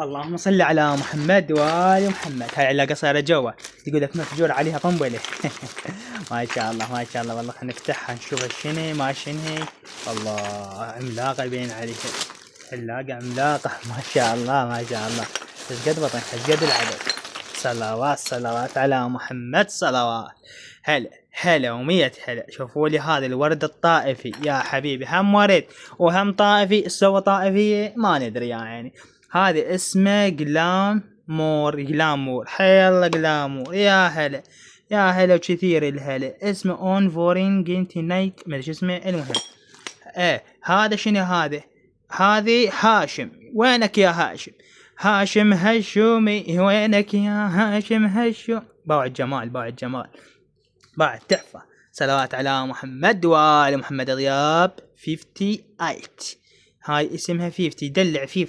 اللهم صل على محمد وآل محمد. هاي علاقة صايرة جوا، تقول لك مفجور عليها قنبلة. ما شاء الله ما شاء الله، والله خلينا نفتحها نشوف شنو ما شنو. الله عملاقة يبين عليها، علاقة عملاقة ما شاء الله ما شاء الله. ايش قد بطن ايش قد العدد. صلوات صلوات على محمد صلوات. هلا هلا ومية هلا. شوفوا لي هذا الورد الطائفي يا حبيبي، هم ورد وهم طائفي، استوى طائفية ما ندري يعني. هذا اسمه جلامور حيلا جلامور. يا هلا يا هلا وكثير الهلا. اسمه اون فورينج نايك ما ادري اسمه. المهم هذا شنو هذا؟ هذه هاشم. وينك يا هاشم؟ هاشم هشومي وينك يا هاشم هشوم. باع جمال باع جمال باع تحفة. صلوات على محمد وآل محمد. غياب 58. هاي اسمها 50 دلع 50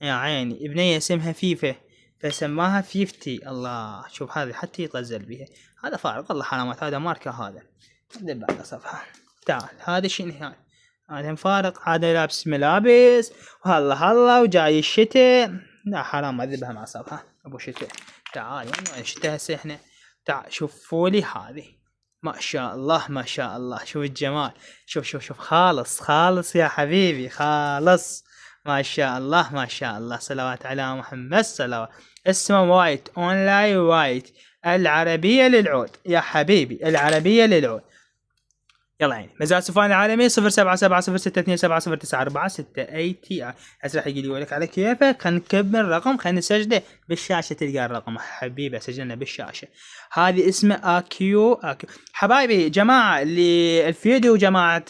يا عيني. ابنية اسمها فيفا فسماها 50. الله شوف هذا حتى يطزل بها. هذا فارق والله حرامات. هذا ماركة. هذا ندب على صفحة. تعال هذا شنو هذا مفارق. هذا لابس ملابس وهلا هلا وجاي الشتاء. لا حرام اذبها مع صفحة ابو شتاء. تعال وين الشتاء هسه احنا. تعال شوفوا لي هذه ما شاء الله ما شاء الله. شوف الجمال. شوف شوف شوف خالص خالص يا حبيبي خالص. ما شاء الله ما شاء الله. صلوات على محمد صلوات. اسمه وايت اونلاين وايت. العربية للعود يا حبيبي العربية للعود. يلا عيني. مزاد سفان العالمي 0770627094 اي تي. هسه راح يجي لك على كيفك. خلينا نكمل الرقم. خلينا نسجله بالشاشه تلقى الرقم حبيبي. سجلنا بالشاشه. هذه اسمه اكيو حبايبي. جماعه اللي الفيديو جماعه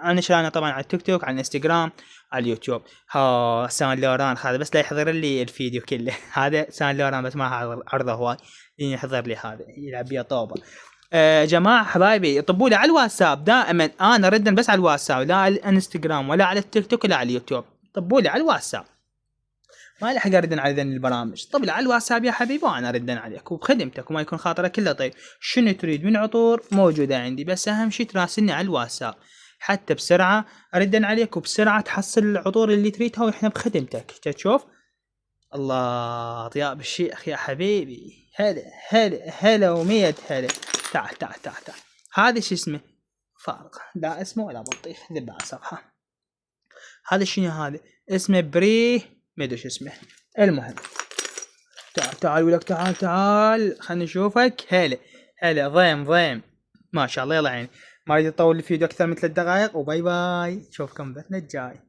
انا شرانا طبعا على التيك توك على الانستغرام على اليوتيوب. ها سان لوران هذا بس لا يحضر لي الفيديو كله. هذا سان لوران بس ما عرضه هواي يحضر لي. هذا يلعب بيه طوبه. جماعة حبايبي طبوا لي على الواتساب دائما. انا ردن بس على الواتساب لا على الانستغرام ولا على التيك توك ولا على اليوتيوب. طبوا لي على الواتساب. ما لحق اردن على ذن البرامج. طب لي على الواتساب يا حبيبي وانا اردن عليك وبخدمتك وما يكون خاطرك كله طيب. شنو تريد من عطور موجودة عندي بس اهم شي تراسلني على الواتساب حتى بسرعة اردن عليك وبسرعة تحصل العطور اللي تريدها واحنا بخدمتك. تشوف الله طياب الشيخ يا حبيبي. هلا هلا هلا ومية هلا. تعال تعال تعال تعال. هذا شو اسمه فارق لا اسمه ولا بطيخ ذب على صفحة. هذا شنو هذا؟ اسمه بري ما ادري شو اسمه. المهم تعال تعال ولك تعال تعال خلينا نشوفك. هلا هلا ضيم ضيم ما شاء الله. يلا عيني ما اريد اطول الفيديو اكثر من 3 دقائق وباي باي. نشوفكم بثنا الجاي.